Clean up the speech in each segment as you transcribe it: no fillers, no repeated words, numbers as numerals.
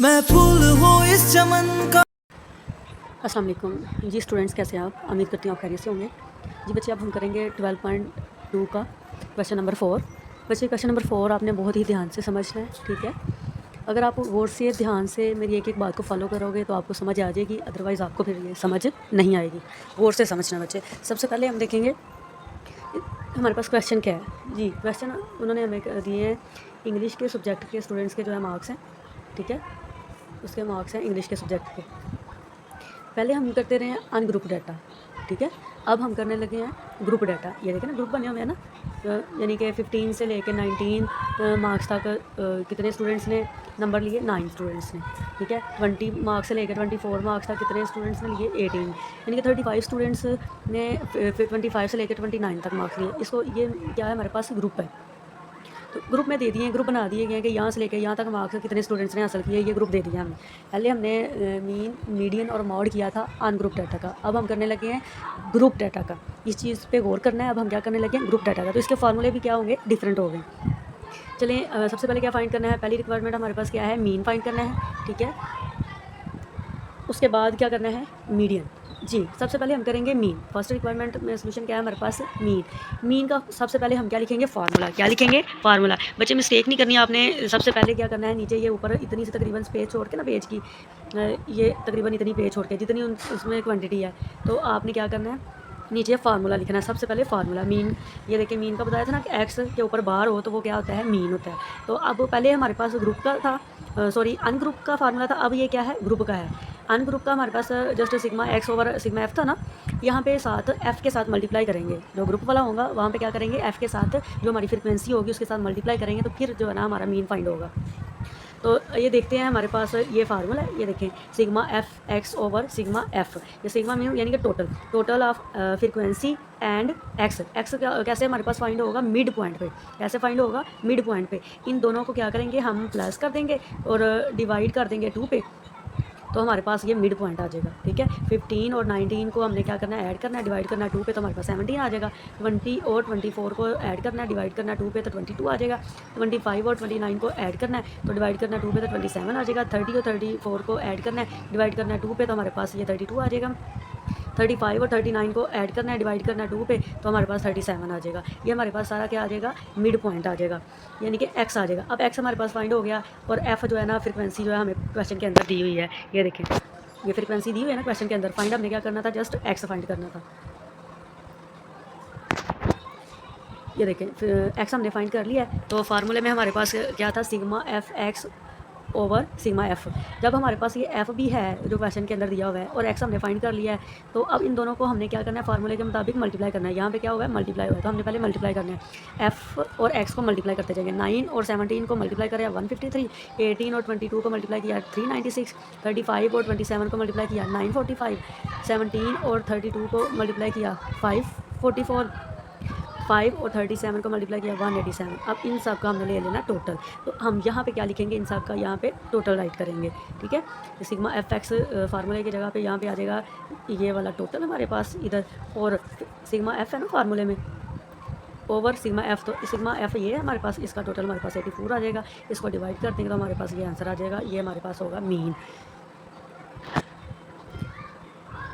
मैं फूल हूँ इस चमन का। अस्सलाम वालेकुम जी स्टूडेंट्स, कैसे हैं आप? उम्मीद करती हूँ आप खैरियत से होंगे। जी बच्चे, अब हम करेंगे 12.2 का क्वेश्चन नंबर 4। बच्चे, क्वेश्चन नंबर 4 आपने बहुत ही ध्यान से समझना है, ठीक है। अगर आप गौर से ध्यान से मेरी एक एक बात को फॉलो करोगे तो आपको समझ आ जाएगी, अदरवाइज़ आपको फिर ये समझ नहीं आएगी। गौर से समझना बच्चे। सबसे पहले हम देखेंगे हमारे पास क्वेश्चन क्या है। जी, क्वेश्चन उन्होंने हमें दिए हैं इंग्लिश के सब्जेक्ट के स्टूडेंट्स के जो है मार्क्स हैं, ठीक है। उसके मार्क्स हैं इंग्लिश के सब्जेक्ट के। पहले हम करते रहे हैं अनग्रुप डाटा, ठीक है। अब हम करने लगे हैं ग्रुप डाटा। ये देखें ना, ग्रुप बने हुए हैं ना, यानी कि 15 से लेकर 19 मार्क्स तक कितने स्टूडेंट्स ने नंबर लिए? 9 स्टूडेंट्स ने, ठीक है। 20 मार्क्स से लेकर 24 मार्क्स तक कितने स्टूडेंट्स ने लिए? 18, यानी कि 35 स्टूडेंट्स ने 25 से लेकर 29 तक मार्क्स लिए। इसको ये क्या है, हमारे पास ग्रुप है। तो ग्रुप में दे दिए हैं, ग्रुप बना दिए गए हैं कि यहाँ से लेकर यहाँ तक मार्क्स कितने स्टूडेंट्स ने हासिल किए, ये ग्रुप दे दिया हमें। पहले हमने मीन, मीडियन और मॉड किया था अनग्रुप डाटा का। अब हम करने लगे हैं ग्रुप डाटा का। इस चीज़ पे गौर करना है। अब हम क्या करने लगे हैं? ग्रुप डाटा का। तो इसके फार्मूले भी क्या होंगे? डिफरेंट हो गए। चलें, सबसे पहले क्या फाइंड करना है? पहली रिक्वायरमेंट हमारे पास क्या है? मीन फाइंड करना है, ठीक है। उसके बाद क्या करना है? मीडियन। जी, सबसे पहले हम करेंगे मीन। फर्स्ट रिक्वायरमेंट में सोल्यूशन क्या है हमारे पास? मीन। मीन का सबसे पहले हम क्या लिखेंगे? फार्मूला। क्या लिखेंगे? फार्मूला। बच्चे, मिस्टेक नहीं करनी आपने। सबसे पहले क्या करना है? नीचे ये ऊपर इतनी सी तकरीबन पेज छोड़ के ना, पेज की ये तकरीबन इतनी पेज छोड़ के जितनी उसमें क्वांटिटी है, तो आपने क्या करना है? नीचे फार्मूला लिखना है। सबसे पहले फार्मूला मीन। ये देखिए, मीन का बताया था ना कि एक्स के ऊपर बार हो तो वो क्या होता है? मीन होता है। तो अब पहले हमारे पास ग्रुप का था, सॉरी अनग्रुप का फार्मूला था। अब ये क्या है? ग्रुप का है। अनग्रुप का हमारे पास just sigma X over sigma F था ना, यहाँ पे साथ एफ़ के साथ मल्टीप्लाई करेंगे। जो ग्रुप वाला होगा वहाँ पे क्या करेंगे? एफ़ के साथ जो हमारी फ्रीक्वेंसी होगी उसके साथ मल्टीप्लाई करेंगे, तो फिर जो है ना हमारा मीन फाइंड होगा। तो ये देखते हैं हमारे पास ये फार्मूला है। ये देखें, sigma F x over sigma F. ये सिग्मा मीन यानी कि total of frequency and x. X कैसे हमारे पास फाइंड होगा? मिड पॉइंट पे। कैसे फाइंड होगा? मिड पॉइंट पे। इन दोनों को क्या करेंगे? हम प्लस कर देंगे और डिवाइड कर देंगे 2 पे, तो हमारे पास ये मिड पॉइंट आ जाएगा, ठीक है। 15 और 19 को हमने क्या करना है? ऐड करना है, डिवाइड करना है 2 पे, तो हमारे पास 17 आ जाएगा। 20 और 24 को ऐड करना है, डिवाइड करना है 2 पे, तो 22 आ जाएगा। 25 और 29 को ऐड करना है, तो डिवाइड करना है 2 पे, तो 27 आ जाएगा। 30 और 34 को ऐड करना है, डिवाइड करना है 2 पे, तो हमारे पास ये 32 आ जाएगा। 35 और 39 को ऐड करना है, डिवाइड करना है 2 पे, तो हमारे पास 37 आ जाएगा। ये हमारे पास सारा क्या आ जाएगा? मिड पॉइंट आ जाएगा, यानी कि एक्स आ जाएगा। अब एक्स हमारे पास फाइंड हो गया, और एफ़ जो है ना फ्रीक्वेंसी जो है हमें क्वेश्चन के अंदर दी हुई है। ये देखें, ये फ्रीक्वेंसी दी हुई है ना क्वेश्चन के अंदर। फाइंड हमने क्या करना था? जस्ट एक्स फाइंड करना था। ये देखें, एक्स हमने फाइंड कर लिया है। तो फार्मूले में हमारे पास क्या था? Sigma F x over sigma F. जब हमारे पास ये एफ़ भी है जो क्वेश्चन के अंदर दिया हुआ है, और एक्स हमने फाइंड कर लिया है, तो अब इन दोनों को हमने क्या करना है? फार्मूले के मुताबिक मल्टीप्लाई करना है। यहाँ पे क्या होगा? मल्टीप्लाई हुआ है, तो हमने पहले मल्टीप्लाई करना है। एफ़ और एक्स को मल्टीप्लाई करते जाएंगे। 9 और 17 को मल्टीप्लाई करें 153, 18 और 22 को मल्टीप्लाई किया 396, 35 और 27 को मल्टीप्लाई किया 945, 17 और 32 को मल्टीप्लाई किया 544, 5 और 37 को मल्टीप्लाई किया 187। अब इन सब का हमने ले लेना टोटल। तो हम यहाँ पे क्या लिखेंगे? इन सब का यहाँ पे टोटल राइट करेंगे, ठीक है। सिग्मा एफ एक्स फार्मूले की जगह पे यहाँ पे आ जाएगा ये वाला टोटल हमारे पास इधर, और सिग्मा एफ है ना फार्मूले में, ओवर सिग्मा एफ। तो सिग्मा एफ ये है हमारे पास, इसका टोटल हमारे पास 84 आ जाएगा। इसको डिवाइड कर देंगे तो हमारे पास ये आंसर आ जाएगा। ये हमारे पास होगा मीन।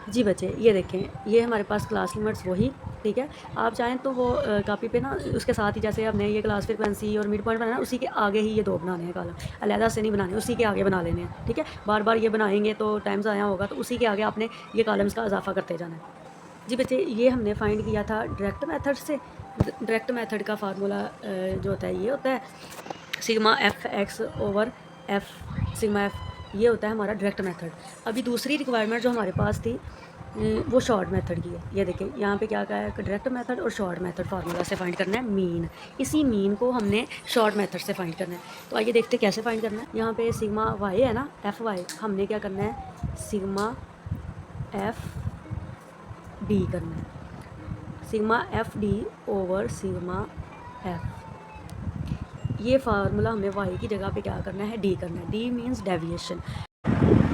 जी बच्चे, ये देखें, ये हमारे पास क्लास लिमिट्स वही, ठीक है। आप चाहें तो वो कॉपी पे ना उसके साथ ही, जैसे हमने ये क्लास फ्रीक्वेंसी और मिड पॉइंट बनाना, उसी के आगे ही ये 2 बनाने हैं कॉलम, अलहदा से नहीं बनाने, उसी के आगे बना लेने हैं, ठीक है। बार बार ये बनाएंगे तो टाइम ज़ाया होगा, तो उसी के आगे आपने ये कॉलम्स का इजाफा करते जाना है। जी बच्चे, ये हमने फाइंड किया था डायरेक्ट मेथड से। डायरेक्ट मेथड का फार्मूला जो होता है ये होता है sigma F x over F sigma F. ये होता है हमारा डायरेक्ट मेथड। अभी दूसरी रिक्वायरमेंट जो हमारे पास थी वो शॉर्ट मेथड की है। ये देखिए, यहाँ पे क्या कहा है? डायरेक्ट मेथड और शॉर्ट मेथड फार्मूला से फाइंड करना है मीन। इसी मीन को हमने शॉर्ट मेथड से फाइंड करना है। तो आइए देखते कैसे फाइंड करना है। यहाँ पे सिग्मा वाई है ना, एफ वाई, हमने क्या करना है? सिग्मा एफ डी करना है। Sigma F D over sigma F. ये फार्मूला हमें वाई की जगह पे क्या करना है? डी करना है। D means deviation.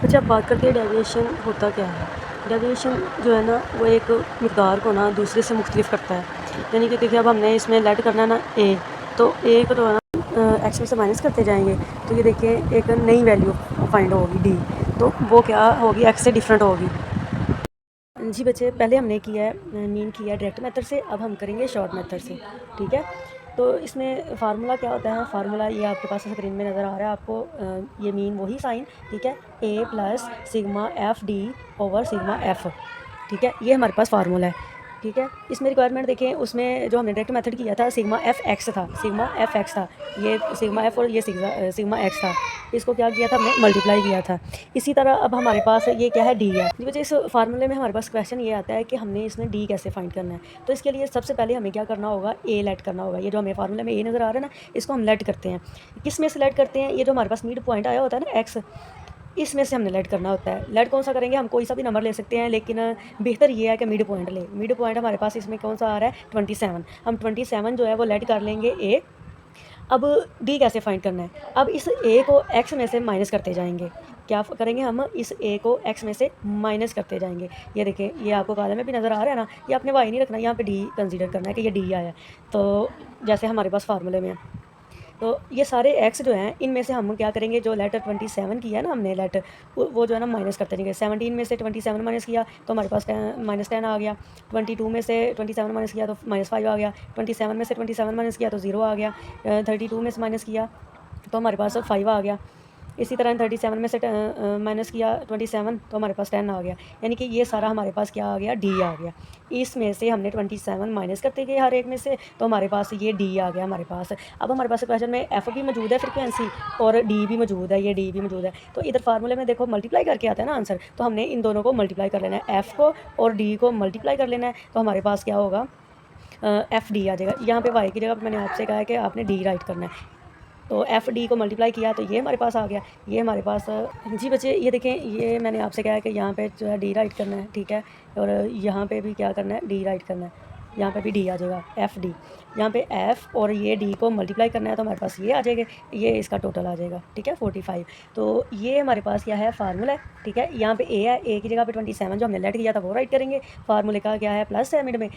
अच्छा, अब बात करते हैं डेविएशन होता क्या है। डेविएशन जो है ना, वो एक मकदार को ना दूसरे से मुख्तलिफ करता है। यानी कि देखिए, अब हमने इसमें लेट करना है ना ए, तो ए को तो है ना एक्स में से माइनस करते जाएंगे तो ये देखिए एक नई वैल्यू फाइंड होगी डी, तो वो क्या होगी, एक्स से डिफरेंट होगी। जी बच्चे, पहले हमने किया है मीन किया डायरेक्ट मेथड से, अब हम करेंगे शॉर्ट मेथड से, ठीक है। तो इसमें फार्मूला क्या होता है, फार्मूला ये आपके पास स्क्रीन में नज़र आ रहा है आपको, ये मीन वही साइन, ठीक है, A plus sigma F D over sigma F, ठीक है, ये हमारे पास फार्मूला है, ठीक है। इसमें रिक्वायरमेंट देखें, उसमें जो हमने डायरेक्ट मेथड किया था सिग्मा एफ एक्स था, सिग्मा एफ एक्स था, ये सिग्मा एफ और ये सिग्मा एक्स था, इसको क्या किया था हमने मल्टीप्लाई किया था। इसी तरह अब हमारे पास ये क्या है, डी है। जी बच्चे, इस फार्मूले में हमारे पास क्वेश्चन ये आता है कि हमने इसमें डी कैसे फाइंड करना है। तो इसके लिए सबसे पहले हमें क्या करना होगा, ए लेट करना होगा। ये जो हमें फार्मूले में ए नज़र आ रहा है ना, इसको हम लेट करते हैं। किस में से लेट करते हैं, ये जो हमारे पास मिड पॉइंट आया होता है ना एक्स, इसमें से हमने लेट करना होता है। लेट कौन सा करेंगे, हम कोई सा भी नंबर ले सकते हैं, लेकिन बेहतर ये है कि मिड पॉइंट ले। मिड पॉइंट हमारे पास इसमें कौन सा आ रहा है, 27। हम 27 जो है वो लेट कर लेंगे ए। अब डी कैसे फाइंड करना है, अब इस ए को एक्स में से माइनस करते जाएंगे। क्या करेंगे, हम इस ए को एक्स में से माइनस करते जाएंगे। ये देखें, ये आपको कॉलम में भी नज़र आ रहा है ना, ये आपने वाई नहीं रखना, यहाँ पे डी कंसीडर करना है कि ये डी आया है। तो जैसे हमारे पास फार्मूले में है, तो ये सारे एक्स जो हैं इनमें से हम क्या करेंगे, जो लेटर 27 किया है ना हमने लेटर, वो जो है ना माइनस करते जाएंगे। 17 में से 27 माइनस किया तो हमारे पास -10 आ गया। 22 में से 27 माइनस किया तो -5 आ गया। 27 में से 27 माइनस किया तो 0 आ गया। 32 में से माइनस किया तो हमारे पास 5 आ गया। इसी तरह 37 में से माइनस किया 27 तो हमारे पास 10 आ गया। यानी कि ये सारा हमारे पास क्या आ गया, डी आ गया। इसमें से हमने 27 माइनस करते गए हर एक में से, तो हमारे पास ये डी आ गया हमारे पास। अब हमारे पास क्वेश्चन में एफ भी मौजूद है फ्रिक्वेंसी, और डी भी मौजूद है, ये डी भी मौजूद है। तो इधर फार्मूले में देखो मल्टीप्लाई करके आता है ना आंसर, तो हमने इन दोनों को मल्टीप्लाई कर लेना है, एफ़ को और डी को मल्टीप्लाई कर लेना है। तो हमारे पास क्या होगा, एफ डी आ जाएगा। यहाँ पे वाई की जगह मैंने आपसे कहा है कि आपने डी राइट करना है, तो एफ डी को मल्टीप्लाई किया तो ये हमारे पास आ गया। ये हमारे पास जी बच्चे, ये देखें, ये मैंने आपसे कहा है कि यहाँ पे जो है डी राइट करना है, ठीक है, और यहाँ पे भी क्या करना है, डी राइट करना है। यहाँ पे भी डी आ जाएगा, एफ डी। यहाँ पे एफ और ये डी को मल्टीप्लाई करना है तो हमारे पास ये आ जाएगा, ये इसका टोटल आ जाएगा, ठीक है, 45। तो ये हमारे पास क्या है, फार्मूला है, ठीक है। यहाँ पे ए है, ए की जगह पे 27 जो हमने लेट किया था वो राइट करेंगे। फार्मूले का क्या है, प्लस है मिड में,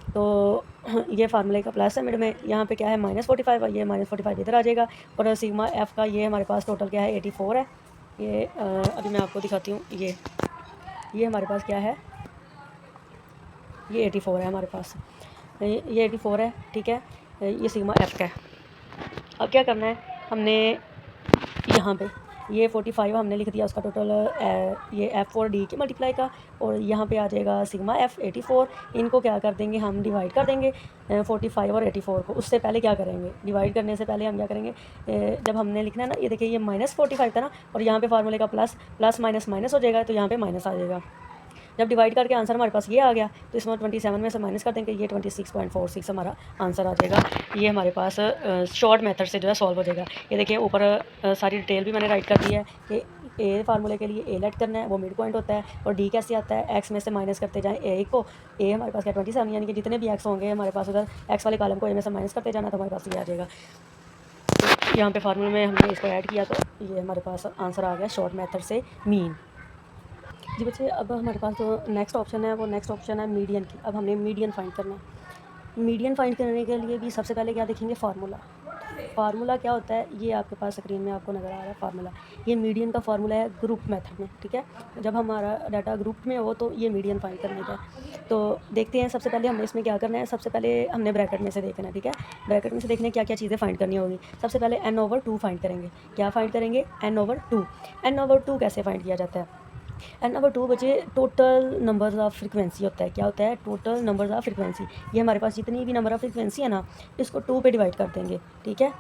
तो ये फार्मूले का प्लस है मिड में। यहाँ पे क्या है, -45 और ये -45 इधर आ जाएगा। और सिग्मा एफ़ का ये हमारे पास टोटल क्या है, 84 है। ये अभी मैं आपको दिखाती हूँ, ये हमारे पास क्या है, ये 84 है हमारे पास, ये 84 है, ठीक है। ये सिग्मा एफ़ का है। अब क्या करना है, हमने यहाँ पे ये 45 हमने लिख दिया उसका टोटल, ये एफ़ और डी की मल्टीप्लाई का, और यहाँ पे आ जाएगा सिग्मा एफ़ 84। इनको क्या कर देंगे, हम डिवाइड कर देंगे 45 और 84 को। उससे पहले क्या करेंगे, डिवाइड करने से पहले हम क्या करेंगे, जब हमने लिखना है ना, ये देखिए ये -45 था ना, और यहाँ पे फार्मूले का प्लस माइनस माइनस हो जाएगा, तो यहाँ पे माइनस आ जाएगा। जब डिवाइड करके आंसर हमारे पास ये आ गया, तो इसमें 27 में से माइनस कर देंगे, ये 26.46 हमारा आंसर आ जाएगा। ये हमारे पास शॉर्ट मेथड से जो है सॉल्व हो जाएगा। ये देखिए ऊपर सारी डिटेल भी मैंने राइट कर दी है कि ए फार्मूले के लिए ए लेट करना है, वो मिड पॉइंट होता है, और डी कैसे आता है, एक्स में से माइनस करते जाएँ ए को। ए हमारे पास क्या 27, यानी कि जितने भी एक्स होंगे हमारे पास उधर एक्स वाले कॉलम को ए में से माइनस करते जाना, तो हमारे पास ये आ जाएगा। यहाँ पे फार्मूले में हमने इसको ऐड किया तो ये हमारे पास आंसर आ गया शॉर्ट मेथड से मीन। जी बच्चे, अब हमारे पास जो नेक्स्ट ऑप्शन है वो नेक्स्ट ऑप्शन है मीडियन की। अब हमने मीडियन फाइंड करना है। मीडियन फाइंड करने के लिए भी सबसे पहले क्या देखेंगे, फार्मूला। फार्मूला क्या होता है, ये आपके पास स्क्रीन में आपको नज़र आ रहा है फार्मूला। ये मीडियन का फार्मूला है ग्रुप मेथड में, ठीक है। जब हमारा डाटा ग्रुप में हो तो ये मीडियन फाइंड करने का। तो देखते हैं, सबसे पहले हमने इसमें क्या करना है, सबसे पहले हमने ब्रैकेट में से देखना है, ठीक है। ब्रैकेट में से देखने क्या क्या चीज़ें फाइंड करनी होगी। सबसे पहले n/2 फाइंड करेंगे। क्या फाइंड करेंगे, n/2। n/2 कैसे फाइंड किया जाता है, n/2 बचे टोटल नंबर्स ऑफ फ्रिक्वेंसी होता है। क्या होता है, टोटल नंबर्स ऑफ फ्रिक्वेंसी। ये हमारे पास जितनी भी नंबर ऑफ फ्रिक्वेंसी है ना, इसको 2 पे डिवाइड कर देंगे, ठीक है।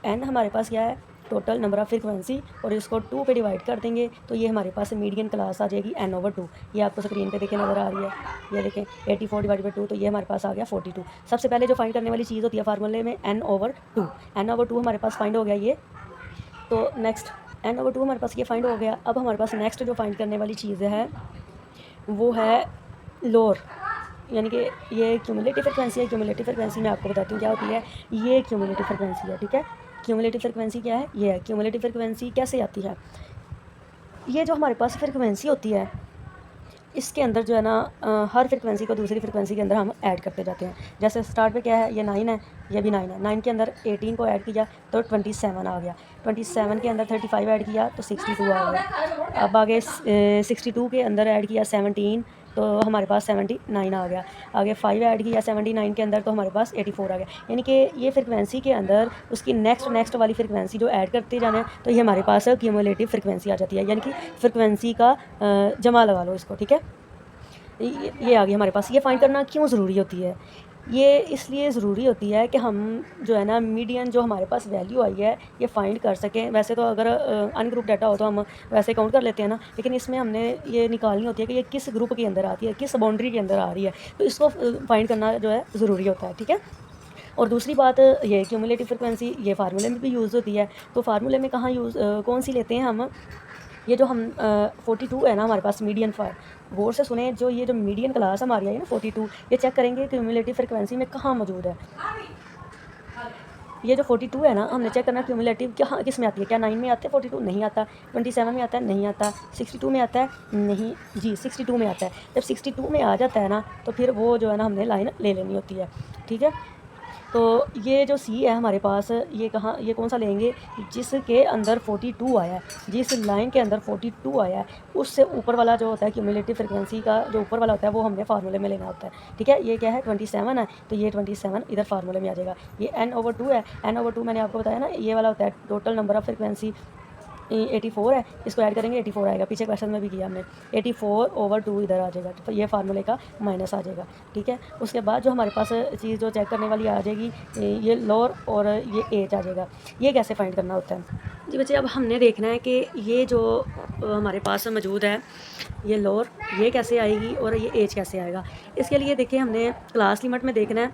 n हमारे पास क्या है, टोटल नंबर ऑफ फ्रिक्वेंसी, और इसको 2 पे डिवाइड कर देंगे तो ये हमारे पास मीडियन क्लास आ जाएगी n/2। ये आपको स्क्रीन पे देखें नज़र आ रही है, ये देखें 84 डिवाइड बाई 2, तो ये हमारे पास आ गया 42। सबसे पहले जो फाइंड करने वाली चीज़ होती है फार्मूले में n/2। n/2 हमारे पास फाइंड हो गया ये। तो नेक्स्ट n/2 हमारे पास ये फाइंड हो गया। अब हमारे पास नेक्स्ट जो फाइंड करने वाली चीज़ है वो है लोअर, यानी कि ये क्यूमुलेटिव फ्रिक्वेंसी है। क्यूमुलेटिव फ्रिक्वेंसी मैं आपको बताती हूँ क्या होती है। ये क्यूमुलेटिव फ्रिक्वेंसी है, ठीक है। क्यूमुलेटिव फ्रिक्वेंसी क्या है, ये है। क्यूमुलेटिव फ्रिक्वेंसी कैसे आती है, ये जो हमारे पास फ्रिक्वेंसी होती है इसके अंदर जो है ना हर फ्रिक्वेंसी को दूसरी फ्रिक्वेंसी के अंदर हम ऐड करते जाते हैं। जैसे स्टार्ट पे क्या है, ये 9 है, ये भी 9 है। 9 के अंदर 18 को ऐड किया तो 27 आ गया। 27 के अंदर 35 ऐड किया तो 62 आ गया। अब आगे 62 के अंदर ऐड किया 17 तो हमारे पास 79 आ गया। आगे 5 ऐड किया 79 के अंदर तो हमारे पास 84 आ गया। यानी कि ये फ्रिक्वेंसी के अंदर उसकी नेक्स्ट वाली फ्रिक्वेंसी जो ऐड करते जाना है तो ये हमारे पास क्यूमुलेटिव फ्रिक्वेंसी आ जाती है, यानी कि फ्रिक्वेंसी का जमा लगा लो इसको, ठीक है। ये आ गई हमारे पास। ये फाइंड करना क्यों ज़रूरी होती है? ये इसलिए ज़रूरी होती है कि हम जो है ना मीडियन जो हमारे पास वैल्यू आई है ये फ़ाइंड कर सकें। वैसे तो अगर अनग्रुप डाटा हो तो हम वैसे काउंट कर लेते हैं ना, लेकिन इसमें हमने ये निकालनी होती है कि ये किस ग्रुप के अंदर आती है, किस बाउंड्री के अंदर आ रही है, तो इसको फाइंड करना जो है ज़रूरी होता है, ठीक है। और दूसरी बात ये क्यूमुलेटिव फ्रिक्वेंसी ये फार्मूले में भी यूज़ होती है। तो फार्मूले में कहाँ कौन सी लेते हैं हम? ये जो हम 42 है ना हमारे पास मीडियन गौर से सुने, जो ये जो मीडियन क्लास हमारी आई है ना 42, ये चेक करेंगे क्यूमुलेटिव फ्रिक्वेंसी में कहाँ मौजूद है। ये जो 42 है ना हमने चेक करना क्यूमुलेटिव कहाँ किस में आती है। क्या 9 में आता है 42? नहीं आता। 27 में आता है? नहीं आता। 62 में आता है? नहीं जी, 62 में आता है। जब 62 में आ जाता है ना तो फिर वो जो है ना हमने लाइन ले लेनी होती है, ठीक है। तो ये जो सी है हमारे पास, ये कहाँ, ये कौन सा लेंगे? जिसके अंदर 42 आया है, जिस लाइन के अंदर 42 आया है उससे ऊपर वाला जो होता है क्यूमुलेटिव फ्रिक्वेंसी का जो ऊपर वाला होता है वो हमने फार्मूले में लेना होता है, ठीक है। ये क्या है 27 है तो ये 27 इधर फार्मूले में आ जाएगा। ये n/2 है। n/2 मैंने आपको बताया ना ये वाला होता है टोटल नंबर ऑफ फ्रिक्वेंसी। 84 है, इसको ऐड करेंगे 84 आएगा। पीछे क्वेश्चन में भी किया हमने। 84/2 इधर आ जाएगा तो ये फार्मूले का माइनस आ जाएगा, ठीक है। उसके बाद जो हमारे पास चीज़ जो चेक करने वाली आ जाएगी ये लोअर और ये एज आ जाएगा। ये कैसे फाइंड करना होता है जी बच्चे? अब हमने देखना है कि ये जो हमारे पास मौजूद है ये लोअर ये कैसे आएगी और ये एज कैसे आएगा। इसके लिए देखिए हमने क्लास लिमिट में देखना है।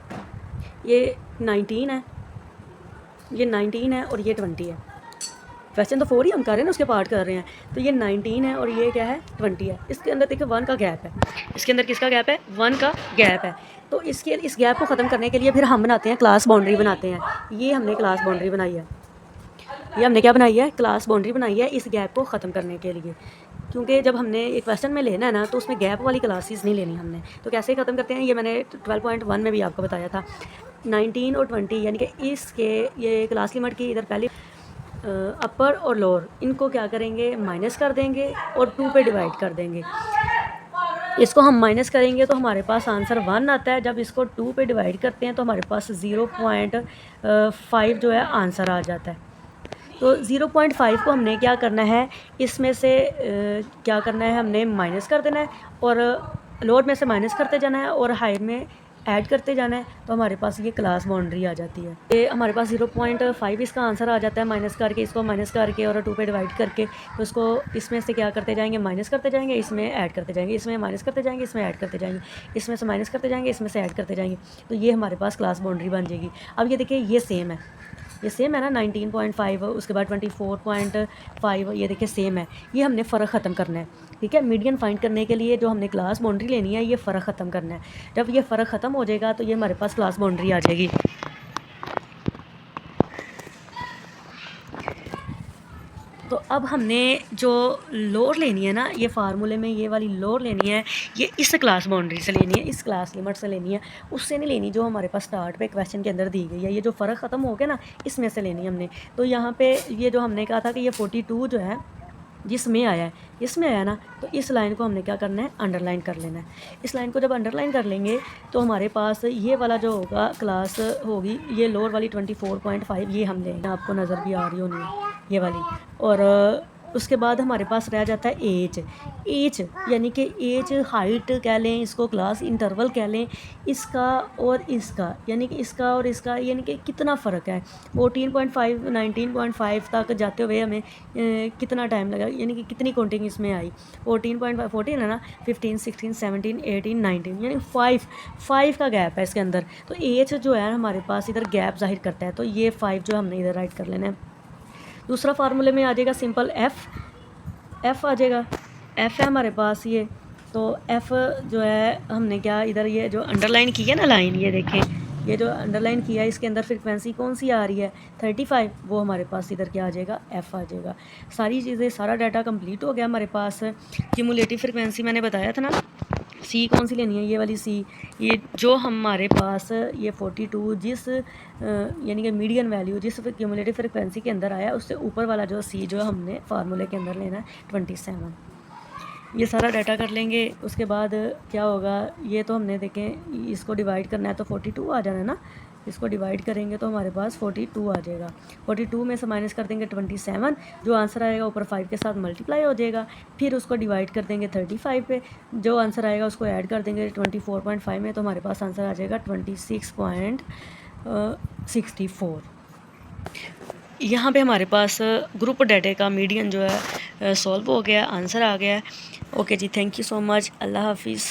ये 19 है, ये 19 है और ये 20 है। क्वेश्चन तो 4 ही हम कर रहे हैं ना, उसके पार्ट कर रहे हैं। तो ये 19 है और ये क्या है 20 है। इसके अंदर देखिए 1 का गैप है। इसके अंदर किसका गैप है? 1 का गैप है। तो इस गैप को ख़त्म करने के लिए फिर हम बनाते हैं क्लास बाउंड्री बनाते हैं। ये हमने क्लास बाउंड्री बनाई है। ये हमने क्या बनाई है? क्लास बाउंड्री बनाई है इस गैप को ख़त्म करने के लिए। क्योंकि जब हमने एक क्वेश्चन में लेना है ना तो उसमें गैप वाली क्लासेस नहीं लेनी हमने। तो कैसे ख़त्म करते हैं? ये मैंने 12.1 में भी आपको बताया था। 19 और 20 यानी कि इसके ये क्लास लिमिट की इधर पहले अपर और लोअर इनको क्या करेंगे? माइनस कर देंगे और 2 पे डिवाइड कर देंगे। इसको हम माइनस करेंगे तो हमारे पास आंसर 1 आता है। जब इसको 2 पे डिवाइड करते हैं तो हमारे पास 0.5 जो है आंसर आ जाता है। तो 0.5 को हमने क्या करना है, इसमें से क्या करना है, हमने माइनस कर देना है और लोअर में से माइनस करते जाना है और हाई में ऐड करते जाना है। तो हमारे पास ये क्लास बाउंड्री आ जाती है। ये हमारे पास 0.5 इसका आंसर आ जाता है माइनस करके, इसको माइनस करके और 2 पे डिवाइड करके। तो इसको इसमें से क्या करते जाएंगे? माइनस करते जाएंगे, इसमें ऐड करते जाएंगे, इसमें माइनस करते जाएंगे, इसमें ऐड करते जाएंगे, इसमें से माइनस करते जाएंगे, इसमें से ऐड करते जाएंगे। तो ये हमारे पास क्लास बाउंड्री बन जाएगी। अब ये देखिए ये सेम है, ये सेम है ना 19.5, उसके बाद 24.5, ये देखिए सेम है। ये हमने फ़र्क ख़त्म करना है, ठीक है। मीडियन फाइंड करने के लिए जो हमने क्लास बाउंड्री लेनी है ये फ़र्क ख़त्म करना है। जब ये फ़र्क ख़त्म हो जाएगा तो ये हमारे पास क्लास बाउंड्री आ जाएगी। तो अब हमने जो लोअर लेनी है ना, ये फार्मूले में ये वाली लोअर लेनी है, ये इस क्लास बाउंड्री से लेनी है, इस क्लास लिमिट से लेनी है, उससे नहीं लेनी जो हमारे पास स्टार्ट पे क्वेश्चन के अंदर दी गई है। ये जो फ़र्क ख़त्म हो गया ना, इसमें से लेनी है हमने। तो यहाँ पे ये जो हमने कहा था कि ये 42 जो है जिसमें आया है, इसमें आया ना, तो इस लाइन को हमने क्या करना है? अंडरलाइन कर लेना है। इस लाइन को जब अंडरलाइन कर लेंगे तो हमारे पास ये वाला जो होगा क्लास होगी ये लोअर वाली 24.5 ये हम लेंगे, आपको नज़र भी आ रही होनी ये वाली। और उसके बाद हमारे पास रह जाता है एज यानी कि एज हाइट कह लें, इसको क्लास इंटरवल कह लें, इसका और इसका, यानी कि इसका और इसका, यानी कि कितना फ़र्क है। 14.5 19.5 तक जाते हुए हमें कितना टाइम लगा, यानी कि कितनी काउंटिंग इसमें आई। 14 है ना, 15 16 17 18 19 यानी 5 का गैप है इसके अंदर। तो एज जो है हमारे पास इधर गैप जाहिर करता है, तो ये 5 जो हमने इधर राइट कर लेना है। दूसरा फार्मूले में आ जाएगा सिंपल एफ़ आ जाएगा। एफ़ है हमारे पास ये, तो एफ़ जो है हमने क्या इधर ये जो अंडरलाइन की है ना लाइन, ये देखें ये जो अंडरलाइन किया है इसके अंदर फ्रिक्वेंसी कौन सी आ रही है 35, वो हमारे पास इधर क्या आ जाएगा एफ़ आ जाएगा। सारी चीज़ें सारा डाटा कंप्लीट हो गया हमारे पास। क्यूमुलेटिव फ्रिक्वेंसी मैंने बताया था ना, सी कौन सी लेनी है, ये वाली सी, ये जो हमारे पास ये 42 जिस यानी कि मीडियन वैल्यू जिस क्यूमुलेटिव फ्रिक्वेंसी के अंदर आया उससे ऊपर वाला जो सी जो हमने फार्मूले के अंदर लेना है 27। ये सारा डाटा कर लेंगे। उसके बाद क्या होगा, ये तो हमने देखें इसको डिवाइड करना है तो 42 आ जाना है ना, इसको डिवाइड करेंगे तो हमारे पास 42 आ जाएगा। 42 में से माइनस कर देंगे 27, जो आंसर आएगा ऊपर 5 के साथ मल्टीप्लाई हो जाएगा। फिर उसको डिवाइड कर देंगे 35 पे, जो आंसर आएगा उसको ऐड कर देंगे 24.5 में, तो हमारे पास आंसर आ जाएगा 26.64। यहाँ पे हमारे पास ग्रुप डाटे का मीडियन जो है सॉल्व हो गया, आंसर आ गया। ओके जी, थैंक यू सो मच, अल्लाह हाफिज़।